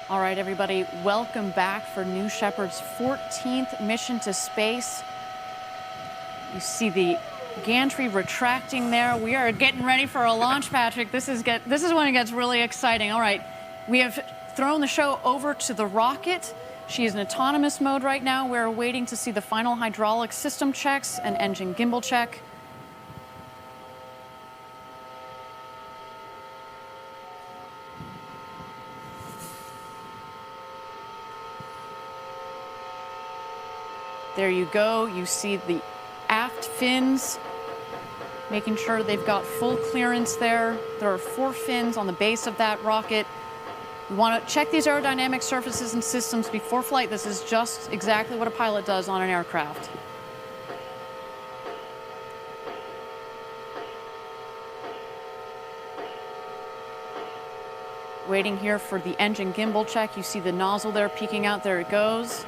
All right, everybody, welcome back for New Shepard's 14th mission to space. You see the gantry retracting there. We are getting ready for a launch, Patrick. This is when it gets really exciting. All right, we have thrown the show over to the rocket. She is in autonomous mode right now. We're waiting to see the final hydraulic system checks and engine gimbal check. There you go. You see the aft fins, making sure they've got full clearance there. There are 4 fins on the base of that rocket. We want to check these aerodynamic surfaces and systems before flight. This is just exactly what a pilot does on an aircraft. Waiting here for the engine gimbal check. You see the nozzle there peeking out. There it goes.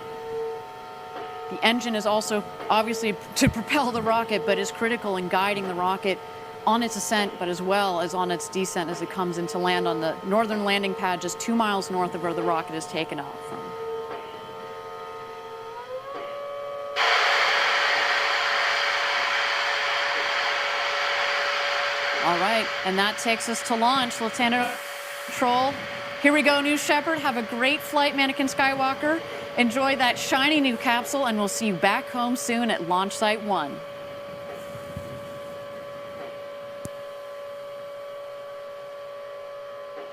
The engine is also obviously to propel the rocket, but is critical in guiding the rocket on its ascent, but as well as on its descent as it comes into land on the northern landing pad just 2 miles north of where the rocket is taken off from. All right, and that takes us to launch. Lieutenant Control, here we go, New Shepard. Have a great flight, Mannequin Skywalker. Enjoy that shiny new capsule, and we'll see you back home soon at Launch Site 1.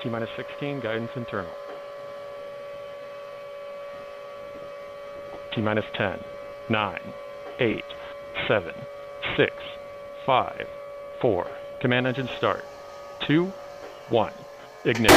T-minus 16, guidance internal. T-minus 10, 9, 8, 7, 6, 5, 4. Command engine start. 2, 1. Ignition.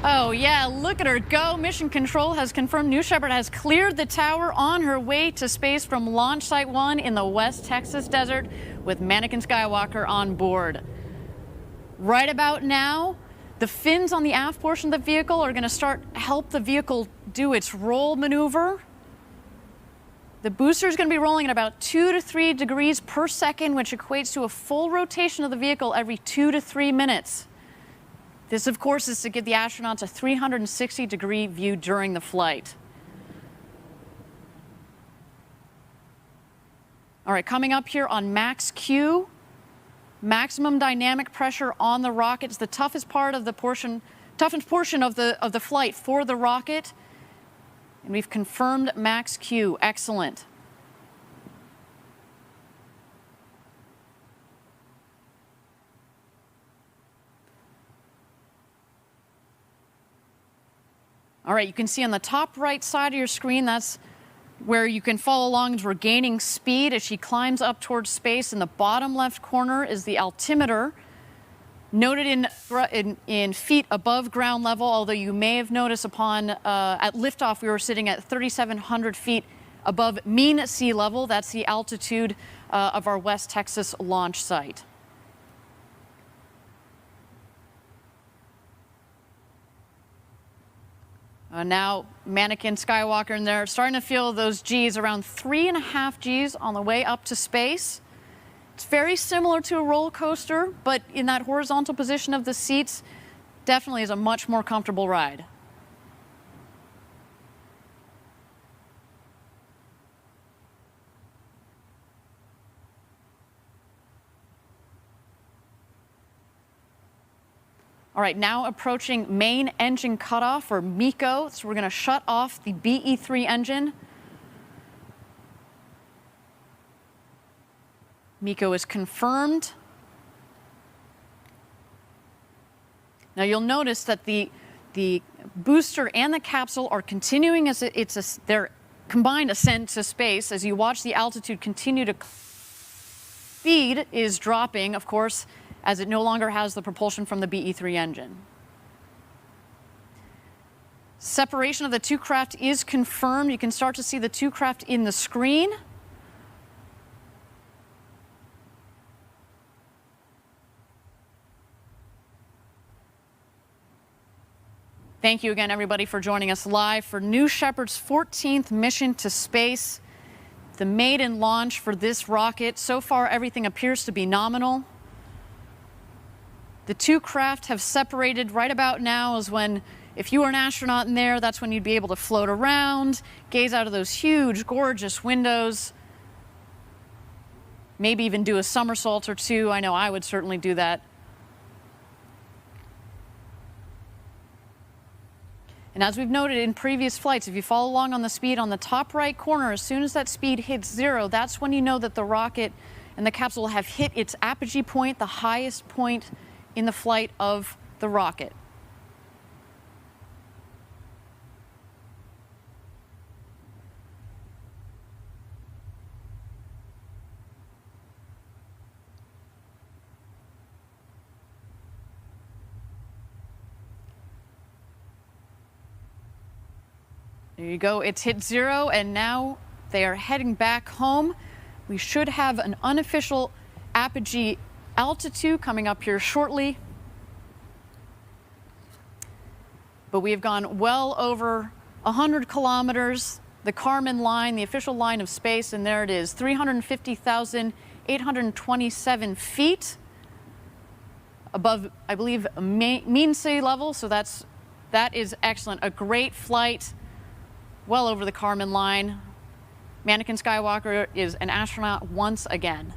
Oh yeah, look at her go. Mission Control has confirmed New Shepard has cleared the tower on her way to space from Launch Site 1 in the West Texas desert with Mannequin Skywalker on board. Right about now, the fins on the aft portion of the vehicle are going to help the vehicle do its roll maneuver. The booster is going to be rolling at about 2 to 3 degrees per second, which equates to a full rotation of the vehicle every 2 to 3 minutes. This, of course, is to give the astronauts a 360-degree view during the flight. All right, coming up here on max Q, maximum dynamic pressure on the rocket is the toughest portion of the flight for the rocket. And we've confirmed max Q. Excellent. All right, you can see on the top right side of your screen, that's where you can follow along as we're gaining speed as she climbs up towards space. In the bottom left corner is the altimeter, noted in feet above ground level, although you may have noticed at liftoff we were sitting at 3,700 feet above mean sea level. That's the altitude of our West Texas launch site. Now, Mannequin Skywalker in there, starting to feel those Gs, around 3.5 Gs on the way up to space. It's very similar to a roller coaster, but in that horizontal position of the seats, definitely is a much more comfortable ride. All right, now approaching main engine cutoff, or MECO. So we're going to shut off the BE-3 engine. MECO is confirmed. Now you'll notice that the booster and the capsule are continuing as their combined ascent to space. As you watch the altitude continue to, speed is dropping, of course, as it no longer has the propulsion from the BE-3 engine. Separation of the two craft is confirmed. You can start to see the two craft in the screen. Thank you again, everybody, for joining us live for New Shepard's 14th mission to space, the maiden launch for this rocket. So far, everything appears to be nominal. The two craft have separated. Right about now is when, if you were an astronaut in there, that's when you'd be able to float around, gaze out of those huge, gorgeous windows, maybe even do a somersault or two. I know I would certainly do that. And as we've noted in previous flights, if you follow along on the speed on the top right corner, as soon as that speed hits 0, that's when you know that the rocket and the capsule have hit its apogee point, the highest point in the flight of the rocket. There you go, it's hit 0, and now they are heading back home. We should have an unofficial apogee altitude coming up here shortly. But we have gone well over 100 kilometers, the Kármán line, the official line of space, and there it is, 350,827 feet above, I believe, mean sea level, so that is excellent. A great flight. Well over the Kármán line. Mannequin Skywalker is an astronaut once again.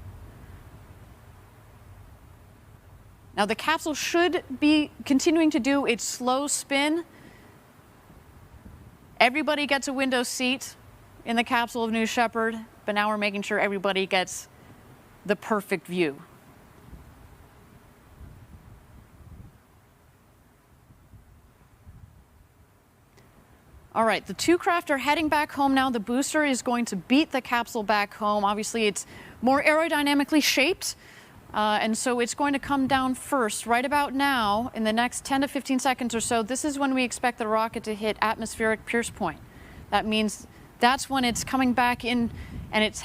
Now the capsule should be continuing to do its slow spin. Everybody gets a window seat in the capsule of New Shepard, but now we're making sure everybody gets the perfect view. All right, the two craft are heading back home now. The booster is going to beat the capsule back home. Obviously, it's more aerodynamically shaped, and so it's going to come down first. Right about now, in the next 10 to 15 seconds or so, this is when we expect the rocket to hit atmospheric pierce point. That means that's when it's coming back in, and it's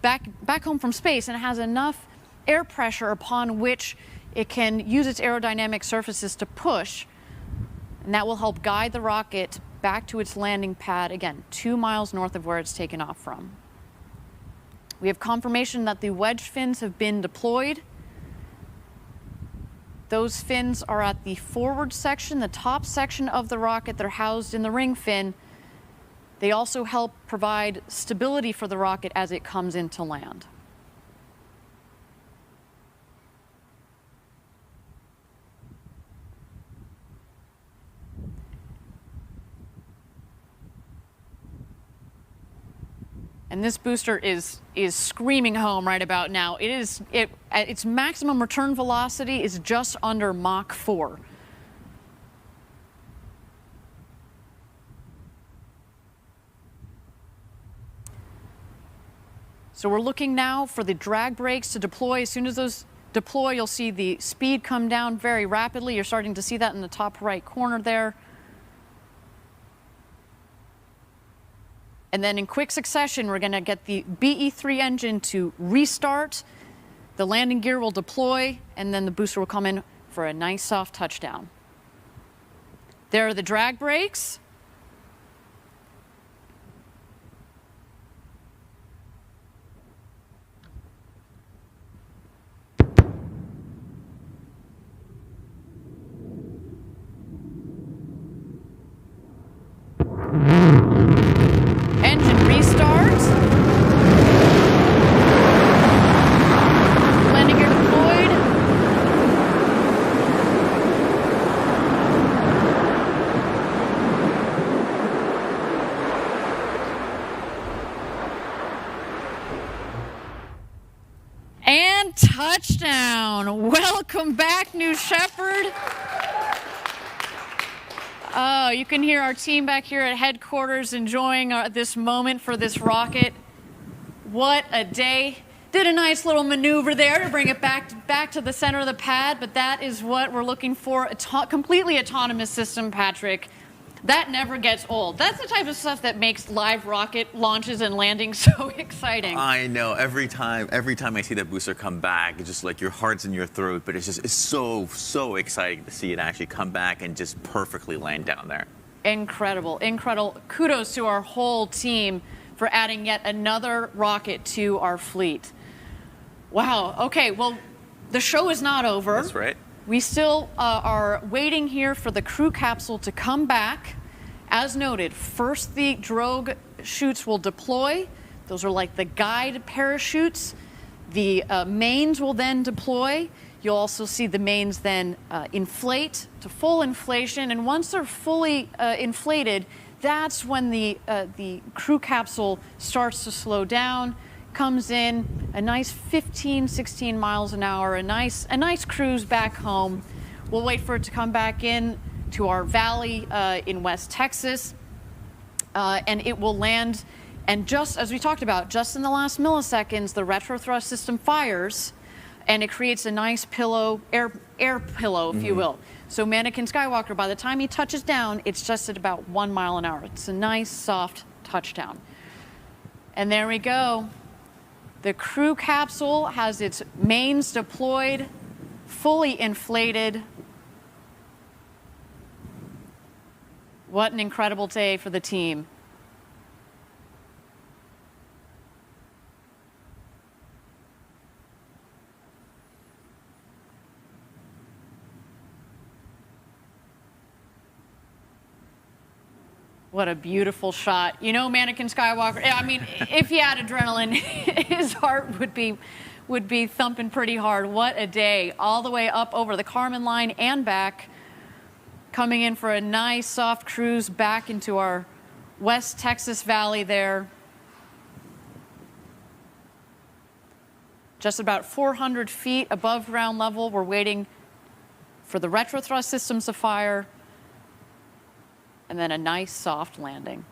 back home from space, and it has enough air pressure upon which it can use its aerodynamic surfaces to push, and that will help guide the rocket back to its landing pad, again, 2 miles north of where it's taken off from. We have confirmation that the wedge fins have been deployed. Those fins are at the forward section, the top section of the rocket. They're housed in the ring fin. They also help provide stability for the rocket as it comes into land. And this booster is screaming home right about now. Its maximum return velocity is just under Mach 4. So we're looking now for the drag brakes to deploy. As soon as those deploy, you'll see the speed come down very rapidly. You're starting to see that in the top right corner there. And then in quick succession, we're going to get the BE-3 engine to restart. The landing gear will deploy, and then the booster will come in for a nice soft touchdown. There are the drag brakes. Engine restart. Landing gear deployed. And touchdown. Welcome back, New Shepard. Oh, you can hear our team back here at headquarters enjoying this moment for this rocket. What a day. Did a nice little maneuver there to bring it back to the center of the pad, but that is what we're looking for. A completely autonomous system, Patrick. That never gets old. That's the type of stuff that makes live rocket launches and landings so exciting. I know. Every time I see that booster come back, it's just like your heart's in your throat. But it's so exciting to see it actually come back and just perfectly land down there. Incredible, incredible. Kudos to our whole team for adding yet another rocket to our fleet. Wow. Okay. Well, the show is not over. That's right. We still are waiting here for the crew capsule to come back. As noted, first the drogue chutes will deploy. Those are like the guide parachutes. The mains will then deploy. You'll also see the mains then inflate to full inflation. And once they're fully inflated, that's when the crew capsule starts to slow down, comes in, a nice 15, 16 miles an hour, a nice cruise back home. We'll wait for it to come back in to our valley in West Texas, and it will land. And just as we talked about, just in the last milliseconds, the retrothrust system fires, and it creates a nice pillow, air pillow, if you will. So Mannequin Skywalker, by the time he touches down, it's just at about 1 mile an hour. It's a nice, soft touchdown. And there we go. The crew capsule has its mains deployed, fully inflated. What an incredible day for the team. What a beautiful shot. You know, Mannequin Skywalker, I mean, if he had adrenaline, his heart would be thumping pretty hard. What a day. All the way up over the Kármán line and back, coming in for a nice soft cruise back into our West Texas Valley there. Just about 400 feet above ground level. We're waiting for the retrothrust systems to fire, and then a nice soft landing.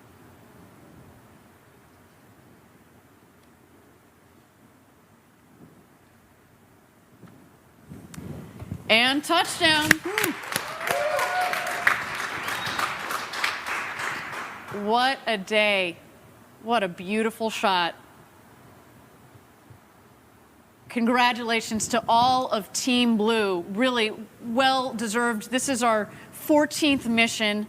And touchdown. What a day. What a beautiful shot. Congratulations to all of Team Blue. Really well deserved. This is our 14th mission.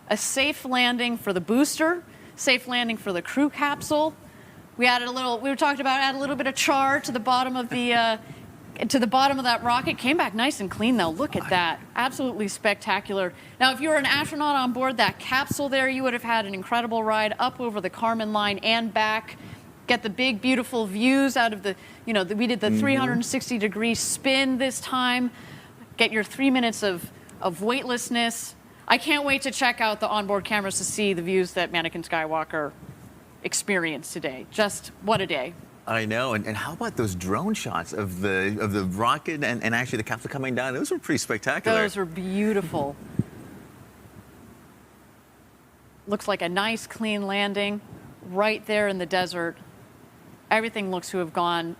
A safe landing for the booster, safe landing for the crew capsule. We added we were talking about add a little bit of char to the bottom of the bottom of that rocket. Came back nice and clean though. Look at that. Absolutely spectacular. Now, if you were an astronaut on board that capsule there, you would have had an incredible ride up over the Kármán line and back. Get the big, beautiful views out of we did the 360-degree spin this time. Get your 3 minutes of weightlessness. I can't wait to check out the onboard cameras to see the views that Mannequin Skywalker experienced today. Just what a day. I know. And how about those drone shots of the rocket and actually the capsule coming down? Those were pretty spectacular. Those were beautiful. Looks like a nice, clean landing right there in the desert. Everything looks to have gone